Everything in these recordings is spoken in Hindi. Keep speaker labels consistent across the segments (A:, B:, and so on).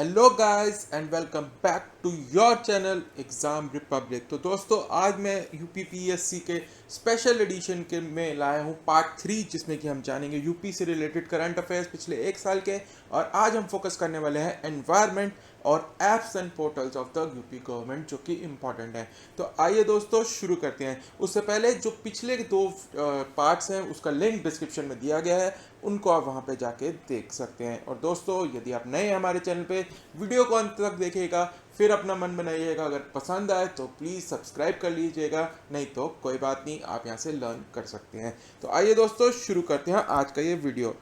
A: Hello guys and welcome back to your channel Exam Republic. तो दोस्तों आज मैं यूपीपीएससी के स्पेशल एडिशन के में लाया हूँ पार्ट 3, जिसमें कि हम जानेंगे यूपी से रिलेटेड करंट अफेयर्स पिछले एक साल के। और आज हम फोकस करने वाले हैं एनवायरनमेंट और apps and portals of the UP government, जो कि इम्पॉर्टेंट है। तो आइए दोस्तों शुरू करते हैं। उससे पहले जो पिछले दो पार्ट्स हैं उसका लिंक डिस्क्रिप्शन में दिया गया है, उनको आप वहां पे जाके देख सकते हैं। और दोस्तों यदि आप नए हैं हमारे चैनल पे, वीडियो को अंत तक देखिएगा, फिर अपना मन बनाइएगा। अगर पसंद आए तो प्लीज़ सब्सक्राइब कर लीजिएगा, नहीं तो कोई बात नहीं, आप यहाँ से लर्न कर सकते हैं। तो आइए दोस्तों शुरू करते हैं आज का ये वीडियो।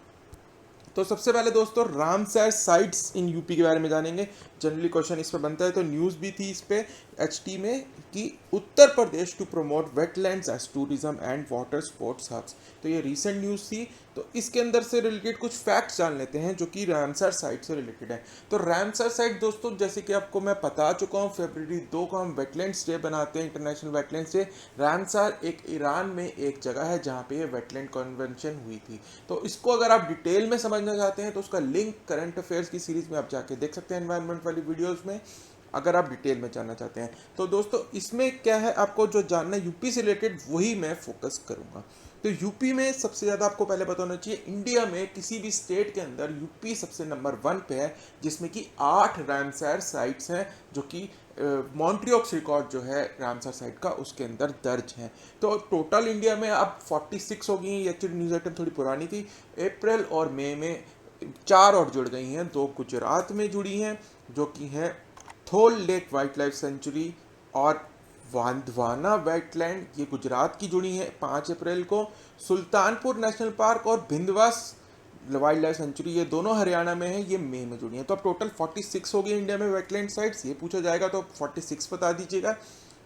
A: तो सबसे पहले दोस्तों रामसर साइट्स इन यूपी के बारे में जानेंगे। जनरली क्वेश्चन इस पर बनता है, तो न्यूज़ भी थी इस पे एचटी में कि Uttar Pradesh to promote wetlands as tourism and water sports hubs. तो ये रीसेंट न्यूज़ थी। तो इसके अंदर से रिलेटेड कुछ फैक्ट्स जान लेते हैं जो कि रामसर साइट से रिलेटेड है। तो रामसर साइट दोस्तों, जैसे कि आपको मैं बता चुका हूँ, फरवरी 2 को हम वेटलैंड्स डे बनाते हैं, इंटरनेशनल वेटलैंड्स डे। रामसर एक ईरान में एक जगह है जहाँ पे ये वेटलैंड कन्वेंशन हुई थी। तो इसको अगर आप डिटेल में समझना चाहते हैं तो उसका लिंक करंट अफेयर्स की सीरीज में आप जाके देख सकते हैं, एनवायरनमेंट वाली वीडियोस में, अगर आप डिटेल में जानना चाहते हैं। तो दोस्तों इसमें क्या है, आपको जो जानना है यूपी से रिलेटेड वही मैं फोकस करूंगा। तो यूपी में सबसे ज़्यादा आपको पहले पता होना चाहिए, इंडिया में किसी भी स्टेट के अंदर यूपी सबसे नंबर 1 पे है, जिसमें कि 8 रामसर साइट्स हैं, जो कि मॉन्ट्रियोक्स रिकॉर्ड जो है रामसर साइट का उसके अंदर दर्ज है। तो टोटल इंडिया में अब 46 हो गई। ये एक्चुअली न्यूज़ आइटम थोड़ी पुरानी थी। अप्रैल और मई में 4 और जुड़ गई हैं। 2 गुजरात में जुड़ी हैं, जो कि हैं थोल लेक वाइल्ड लाइफ सेंचुरी और वांदवाना वेटलैंड, ये गुजरात की जुड़ी है 5 अप्रैल को। सुल्तानपुर नेशनल पार्क और भिंदवास वाइल्ड लाइफ सेंचुरी, ये दोनों हरियाणा में है, ये मई में जुड़ी है। तो अब टोटल 46 हो गई इंडिया में वेटलैंड साइट्स। ये पूछा जाएगा तो 46 बता दीजिएगा।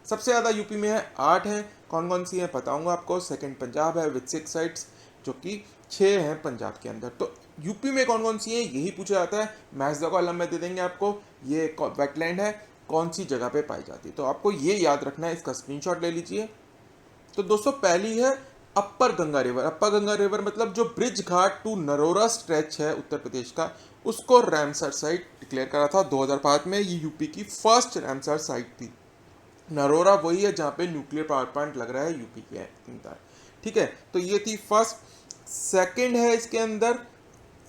A: सबसे ज़्यादा यूपी में है, 8 हैं। कौन कौन सी हैं बताऊंगा आपको। सेकंड पंजाब है विद 6 साइट्स, जो कि 6 हैं पंजाब के अंदर। तो यूपी में कौन कौन सी है यही पूछा जाता है। मैथ्स का कॉलम में दे देंगे आपको, ये वेटलैंड है कौन सी जगह पे पाई जाती है। तो आपको ये याद रखना है, इसका स्क्रीनशॉट ले लीजिए। तो दोस्तों पहली है upper Ganga river. Upper Ganga river मतलब जो ब्रिज घाट टू नरोरा स्ट्रेच है उत्तर प्रदेश का, उसको रामसर साइट डिक्लेयर करा था 2005 में। ये यूपी की फर्स्ट रामसर साइट थी। नरोरा वही है जहाँ पे न्यूक्लियर पावर प्लांट लग रहा है यूपी के अंदर, ठीक है। तो ये थी फर्स्ट। सेकंड है इसके अंदर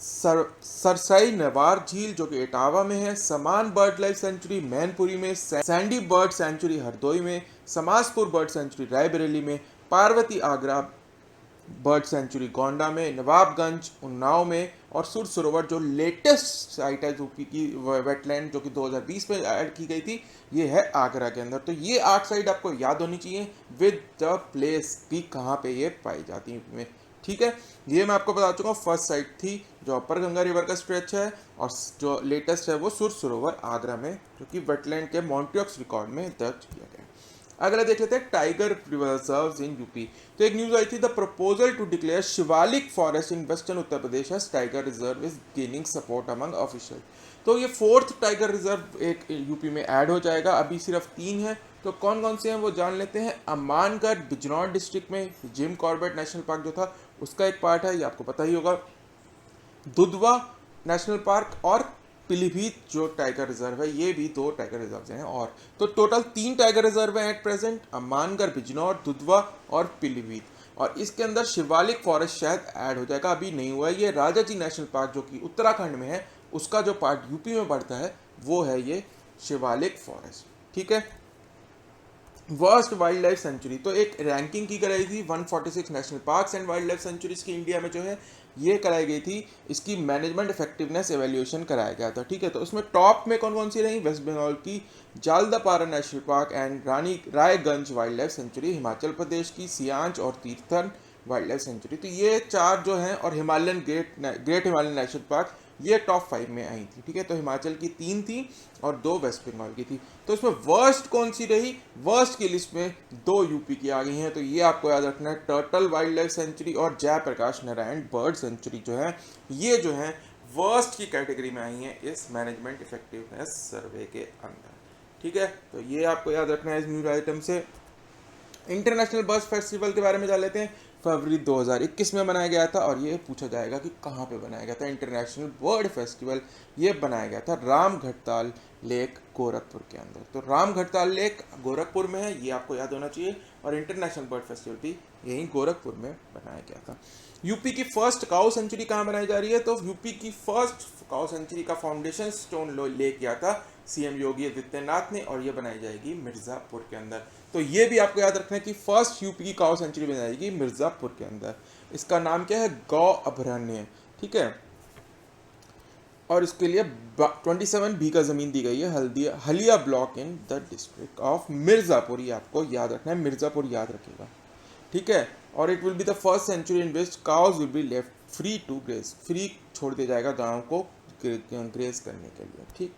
A: सरसाई नवार झील, जो कि इटावा में है। समान बर्ड लाइफ सेंचुरी मैनपुरी में। सैंडी बर्ड सेंचुरी हरदोई में। समाजपुर बर्ड सेंचुरी रायबरेली में। पार्वती आगरा बर्ड सेंचुरी गोंडा में। नवाबगंज उन्नाव में। और सुर सरोवर जो लेटेस्ट साइट है यूपी की वेटलैंड, जो कि 2020 में ऐड की गई थी, ये है आगरा के अंदर। तो ये 8 साइट आपको याद होनी चाहिए विद द प्लेस भी कहाँ पे ये पाई जाती है यूपी में, ठीक है। ये मैं आपको बता चुका हूँ। फर्स्ट साइट थी जो अपर गंगा रिवर का स्ट्रेच है, और जो लेटेस्ट है वो सुर सरोवर आगरा में, जो कि वेटलैंड के मॉन्ट्रियोक्स रिकॉर्ड में दर्ज किया गया है। अगला देख लेते हैं टाइगर रिजर्व्स इन यूपी। तो एक न्यूज आई थी, the proposal to declare Shivalik forest in western Uttar Pradesh as tiger reserve is gaining support among official. तो ये 4th टाइगर रिजर्व एक यूपी में ऐड हो जाएगा। अभी सिर्फ 3 है। तो कौन कौन से हैं वो जान लेते हैं। अमानगढ़ बिजनौर डिस्ट्रिक्ट में जिम कॉर्बेट नेशनल पार्क जो था उसका एक पार्ट है, ये आपको पता ही होगा। दुधवा नेशनल पार्क और पीलीभीत जो टाइगर रिजर्व है, ये भी 2 टाइगर रिजर्व हैं। और तो टोटल 3 टाइगर रिजर्व हैं एट प्रेजेंट, अमानगढ़ बिजनौर दुधवा और पीलीभीत। और इसके अंदर शिवालिक फॉरेस्ट शायद ऐड हो जाएगा, अभी नहीं हुआ है। ये राजाजी नेशनल पार्क जो कि उत्तराखंड में है, उसका जो पार्ट यूपी में पड़ता है वो है ये शिवालिक फॉरेस्ट, ठीक है। वर्स्ट वाइल्ड लाइफ सेंचुरी, तो एक रैंकिंग की कराई थी 146 national parks and wild life sanctuaries की इंडिया में जो है ये कराई गई थी। इसकी मैनेजमेंट इफेक्टिवनेस एवेल्यूएशन कराया गया था, ठीक है। तो उसमें टॉप में कौन कौन सी रही, वेस्ट बंगाल की Jaldapara national park and Rani Raiganj wildlife sanctuary, Himachal Pradesh की सियांच और तीर्थन वाइल्ड लाइफ सेंचुरी। तो ये 4 जो हैं, और Himalayan great Himalayan national park, ये टॉप 5 में आई थी, ठीक है। तो हिमाचल की 3 थी और 2 वेस्ट बंगाल की थी। तो इसमें वर्स्ट कौन सी रही, वर्स्ट की लिस्ट में 2 यूपी की आ गई हैं। तो ये आपको याद रखना है, टर्टल वाइल्ड लाइफ सेंचुरी और जयप्रकाश नारायण बर्ड सेंचुरी जो है, ये जो है वर्स्ट की कैटेगरी में आई हैं इस मैनेजमेंट इफेक्टिवनेस सर्वे के अंदर, ठीक है। तो ये आपको याद रखना है इस न्यूज आइटम से। इंटरनेशनल बर्ड्स फेस्टिवल के बारे में जान लेते हैं। फरवरी 2021 में बनाया गया था और ये पूछा जाएगा कि कहाँ पे बनाया गया था। इंटरनेशनल बर्ड फेस्टिवल ये बनाया गया था रामघटताल लेक गोरखपुर के अंदर। तो रामघटताल लेक गोरखपुर में है, ये आपको याद होना चाहिए। और इंटरनेशनल बर्ड फेस्टिवल भी यहीं गोरखपुर में बनाया गया था। यूपी की फर्स्ट काउ सेंचुरी कहाँ बनाई जा रही है? तो यूपी की फर्स्ट काउ सेंचुरी का फाउंडेशन स्टोन ले किया था सीएम योगी आदित्यनाथ ने, और ये बनाई जाएगी मिर्ज़ापुर के अंदर। तो ये भी आपको याद रखना है कि फर्स्ट यूपी की काउ सेंचुरी बनाई जाएगी मिर्ज़ापुर के अंदर। इसका नाम क्या है? गौ अभयारण्य, ठीक है। और इसके लिए 27 बीघा ज़मीन दी गई है Haliya block in the district of Mirzapur. ये आपको याद रखना है, मिर्ज़ापुर याद रखिएगा, ठीक है। और it will be the first century in which cows will be left free to graze, free छोड़ दिया जाएगा गाँव को ग्रेज करने के लिए, ठीक।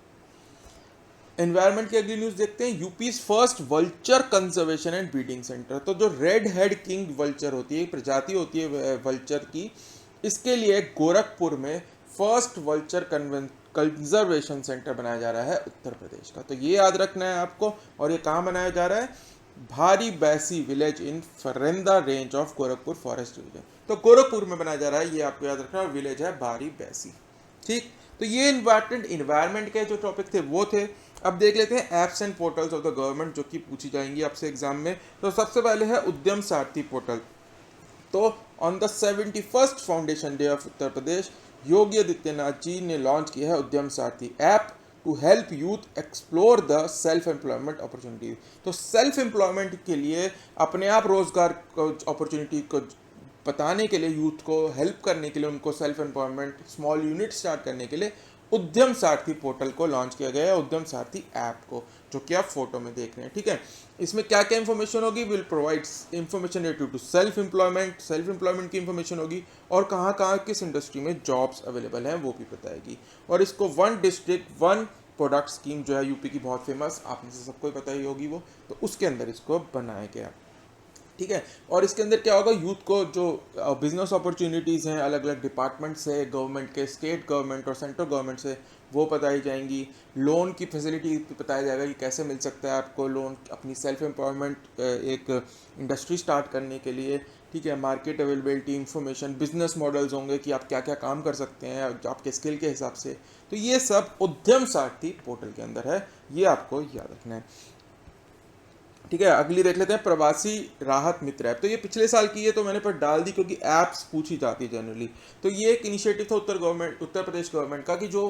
A: एनवायरनमेंट की अगली न्यूज़ देखते हैं। UP first vulture conservation and breeding centre. तो जो रेड हेड किंग वल्चर होती है, प्रजाति होती है वल्चर की, इसके लिए गोरखपुर में फर्स्ट वल्चर कंजर्वेशन सेंटर बनाया जा रहा है उत्तर प्रदेश का। तो ये याद रखना है आपको। और ये कहाँ बनाया जा रहा है? भारी बैसी village in Pharenda range of Gorakhpur forest division. तो गोरखपुर में बनाया जा रहा है, ये आपको याद रखना है। विलेज है भारी बैसी, ठीक। तो ये इम्पोर्टेंट इन्वायरमेंट के जो टॉपिक थे वो थे। अब देख लेते हैं apps and portals of the government जो कि पूछी जाएंगी आपसे एग्जाम में। तो सबसे पहले है उद्यम सारथी पोर्टल। तो on the 71st foundation day of Uttar Pradesh, Yogi Adityanath ji ने लॉन्च किया है Udyam Sarathi app to help youth explore the self employment opportunities. तो सेल्फ एम्प्लॉयमेंट के लिए, अपने आप रोजगार अपॉर्चुनिटी को बताने के लिए, यूथ को हेल्प करने के लिए, उनको self employment small unit start करने के लिए उद्यम सारथी पोर्टल को लॉन्च किया गया है, उद्यम सारथी ऐप को, जो कि आप फोटो में देख रहे हैं, ठीक है। इसमें क्या क्या इन्फॉर्मेशन होगी? Will provide information related to self employment की इन्फॉर्मेशन होगी, और कहाँ कहाँ किस इंडस्ट्री में जॉब्स अवेलेबल हैं वो भी बताएगी। और इसको one district one product scheme जो है यूपी की बहुत फेमस, आप में से सबको ही पता ही होगी वो, तो उसके अंदर इसको बनाया गया, ठीक है। और इसके अंदर क्या होगा? यूथ को जो बिजनेस अपॉर्चुनिटीज़ हैं अलग अलग डिपार्टमेंट से, गवर्नमेंट के, स्टेट गवर्नमेंट और सेंट्रल गवर्नमेंट से, वो बताई जाएंगी। लोन की फैसिलिटी बताया जाएगा कि कैसे मिल सकता है आपको लोन अपनी सेल्फ एम्प्लॉयमेंट एक इंडस्ट्री स्टार्ट करने के लिए, ठीक है। Market availability information, business models होंगे कि आप क्या क्या काम कर सकते हैं आपके स्किल के हिसाब से। तो ये सब उद्यम सारथी पोर्टल के अंदर है, ये आपको याद रखना है, ठीक है। अगली देख लेते हैं प्रवासी राहत मित्र ऐप। तो ये पिछले साल की है, तो मैंने पर डाल दी क्योंकि ऐप्स पूछी जाती है जनरली। तो ये एक इनिशिएटिव था उत्तर प्रदेश गवर्नमेंट का, कि जो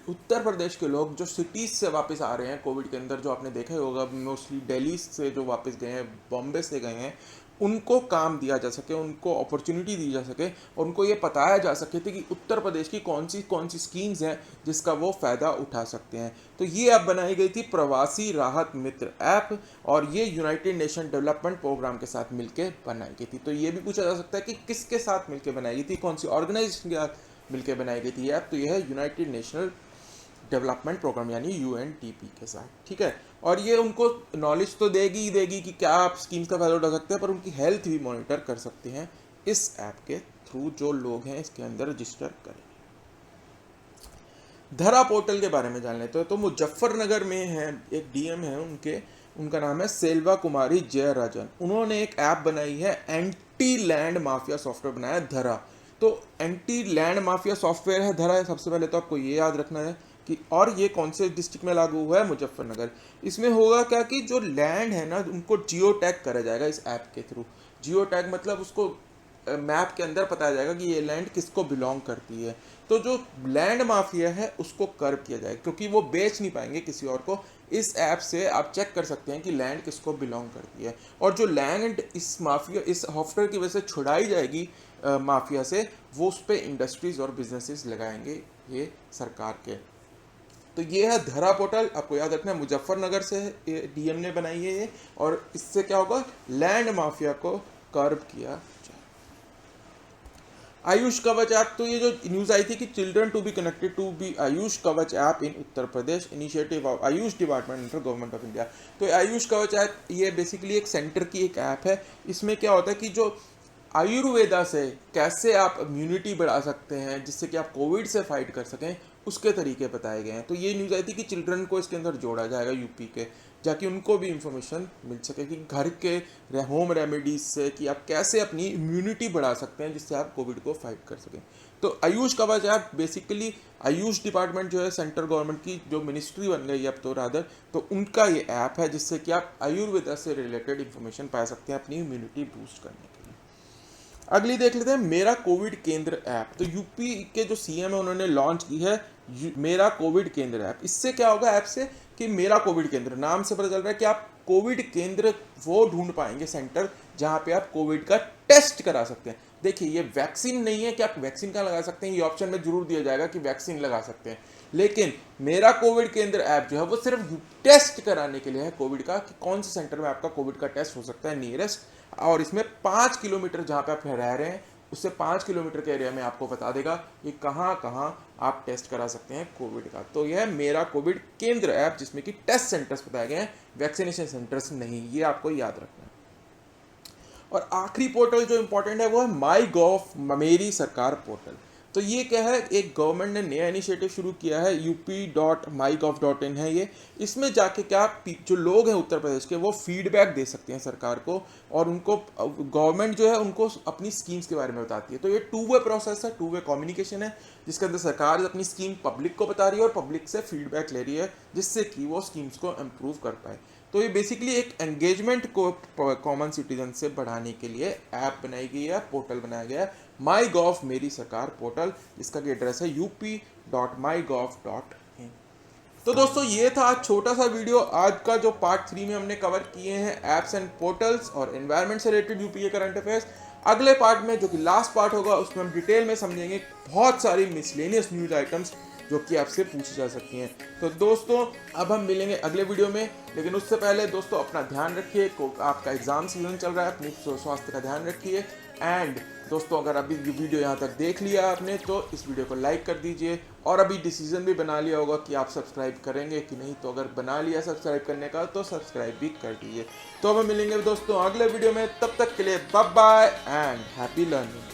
A: उत्तर प्रदेश के लोग जो सिटीज़ से वापस आ रहे हैं कोविड के अंदर, जो आपने देखा ही होगा मोस्टली दिल्ली से जो वापस गए हैं, बॉम्बे से गए हैं, उनको काम दिया जा सके, उनको अपॉर्चुनिटी दी जा सके, और उनको ये बताया जा सके थे कि उत्तर प्रदेश की कौन सी स्कीम्स हैं जिसका वो फ़ायदा उठा सकते हैं। तो ये ऐप बनाई गई थी प्रवासी राहत मित्र ऐप, और ये यूनाइटेड नेशन डेवलपमेंट प्रोग्राम के साथ मिलकर बनाई गई थी। तो ये भी पूछा जा सकता है कि किसके साथ मिलकर बनाई गई थी, कौन सी ऑर्गेनाइजेशन के साथ मिलकर बनाई गई थी ऐप? तो यह है यूनाइटेड नेशनल डेवलपमेंट प्रोग्राम यानी यूएनडीपी के साथ, ठीक है। और ये उनको नॉलेज तो देगी ही देगी कि क्या आप स्कीम्स का फायदा उठा सकते हैं, पर उनकी हेल्थ भी मॉनिटर कर सकते हैं इस ऐप के थ्रू, जो लोग हैं इसके अंदर रजिस्टर करें। धरा पोर्टल के बारे में जान लेते हैं। तो मुजफ्फरनगर में है, एक डीएम है उनका नाम है सेल्वा कुमारी जयराजन। उन्होंने एक ऐप बनाई है, एंटी लैंड माफिया सॉफ्टवेयर बनाया है धरा। तो एंटी लैंड माफिया सॉफ्टवेयर है धरा है। सबसे पहले तो आपको ये याद रखना है कि, और ये कौन से डिस्ट्रिक्ट में लागू हुआ है? मुजफ्फरनगर। इसमें होगा क्या कि जो लैंड है ना, उनको जियो टैग करा जाएगा इस ऐप के थ्रू। जियो टैग मतलब उसको मैप के अंदर बताया जाएगा कि ये लैंड किसको बिलोंग करती है। तो जो लैंड माफिया है उसको कर्व किया जाएगा, क्योंकि वो बेच नहीं पाएंगे किसी और को। इस ऐप से आप चेक कर सकते हैं कि लैंड किसको बिलोंग करती है, और जो लैंड इस सॉफ्टवेयर की वजह से छुड़ाई जाएगी माफिया से, वो उस पर इंडस्ट्रीज और बिजनेसेस लगाएंगे ये सरकार के। तो ये है धरा पोर्टल, आपको याद रखना है मुजफ्फरनगर से डीएम ने बनाई है ये, और इससे क्या होगा? लैंड माफिया को कर्व किया जाए। आयुष कवच ऐप। तो ये जो न्यूज़ आई थी कि children to be connected to be Ayush Kavach app in Uttar Pradesh, initiative of Ayush department under government of India. तो आयुष कवच ऐप ये बेसिकली एक सेंटर की एक ऐप है। इसमें क्या होता है कि जो आयुर्वेदा से कैसे आप इम्यूनिटी बढ़ा सकते हैं जिससे कि आप कोविड से फाइट कर सकें, उसके तरीके बताए गए हैं। तो ये न्यूज़ आई थी कि चिल्ड्रन को इसके अंदर जोड़ा जाएगा यूपी के, जाकि उनको भी इंफॉर्मेशन मिल सके कि घर के होम रेमेडीज से कि आप कैसे अपनी इम्यूनिटी बढ़ा सकते हैं जिससे आप कोविड को फाइट कर सकें। तो Ayush Kavach app basically Ayush department जो है सेंट्रल गवर्नमेंट की जो मिनिस्ट्री बन गई है अब तो रादर, तो उनका ये ऐप है जिससे कि आप आयुर्वेदा से रिलेटेड इंफॉर्मेशन पा सकते हैं अपनी इम्यूनिटी बूस्ट करने के लिए। अगली देख लेते हैं मेरा कोविड केंद्र ऐप। तो यूपी के जो सीएम है उन्होंने लॉन्च की है मेरा कोविड केंद्र ऐप। इससे क्या होगा ऐप से कि मेरा कोविड केंद्र नाम से पता चल रहा है कि आप कोविड केंद्र वो ढूंढ पाएंगे सेंटर जहां पे आप कोविड का टेस्ट करा सकते हैं। देखिए ये वैक्सीन नहीं है कि आप वैक्सीन का लगा सकते हैं, ये ऑप्शन में जरूर दिया जाएगा कि वैक्सीन लगा सकते हैं, लेकिन मेरा कोविड केंद्र ऐप जो है वो सिर्फ टेस्ट कराने के लिए है कोविड का कि कौन से सेंटर में आपका कोविड का टेस्ट हो सकता है नियरेस्ट। और इसमें 5 किलोमीटर जहाँ पे आप रह रहे हैं उससे 5 किलोमीटर के एरिया में आपको बता देगा कि कहाँ कहाँ आप टेस्ट करा सकते हैं कोविड का। तो यह है मेरा कोविड केंद्र ऐप जिसमें कि टेस्ट सेंटर्स बताए गए हैं, वैक्सीनेशन सेंटर्स नहीं, ये आपको याद रखना है। और आखिरी पोर्टल जो इंपॉर्टेंट है वो है माई गॉव मेरी सरकार पोर्टल। तो ये क्या है, एक गवर्नमेंट ने नया इनिशिएटिव शुरू किया है up.mygov.in है ये। इसमें जाके क्या जो लोग हैं उत्तर प्रदेश के वो फीडबैक दे सकते हैं सरकार को और उनको गवर्नमेंट जो है उनको अपनी स्कीम्स के बारे में बताती है। तो ये टू वे प्रोसेस है, टू वे कम्युनिकेशन है जिसके अंदर सरकार अपनी स्कीम पब्लिक को बता रही है और पब्लिक से फीडबैक ले रही है जिससे कि वो स्कीम्स को इम्प्रूव कर पाए। तो ये बेसिकली एक एंगेजमेंट को कॉमन सिटीजन से बढ़ाने के लिए ऐप बनाई गई है, पोर्टल बनाया गया है माई गॉव मेरी सरकार पोर्टल, जिसका कि एड्रेस है up.mygov.in। तो दोस्तों ये था आज छोटा सा वीडियो। आज का जो पार्ट 3 में हमने कवर किए हैं एप्स एंड पोर्टल्स और एनवायरनमेंट से रिलेटेड यूपी के करंट अफेयर्स। अगले पार्ट में जो कि लास्ट पार्ट होगा उसमें हम डिटेल में समझेंगे बहुत सारी मिसलेनियस न्यूज आइटम्स जो कि आपसे पूछी जा सकती हैं। तो दोस्तों अब हम मिलेंगे अगले वीडियो में, लेकिन उससे पहले दोस्तों अपना ध्यान रखिए, आपका एग्जाम सीजन चल रहा है, अपनी स्वास्थ्य का ध्यान रखिए। एंड दोस्तों अगर अभी ये वीडियो यहाँ तक देख लिया आपने तो इस वीडियो को लाइक कर दीजिए और अभी डिसीजन भी बना लिया होगा कि आप सब्सक्राइब करेंगे कि नहीं, तो अगर बना लिया सब्सक्राइब करने का तो सब्सक्राइब भी कर दीजिए। तो अब हम मिलेंगे दोस्तों अगले वीडियो में, तब तक के लिए bye bye and happy learning.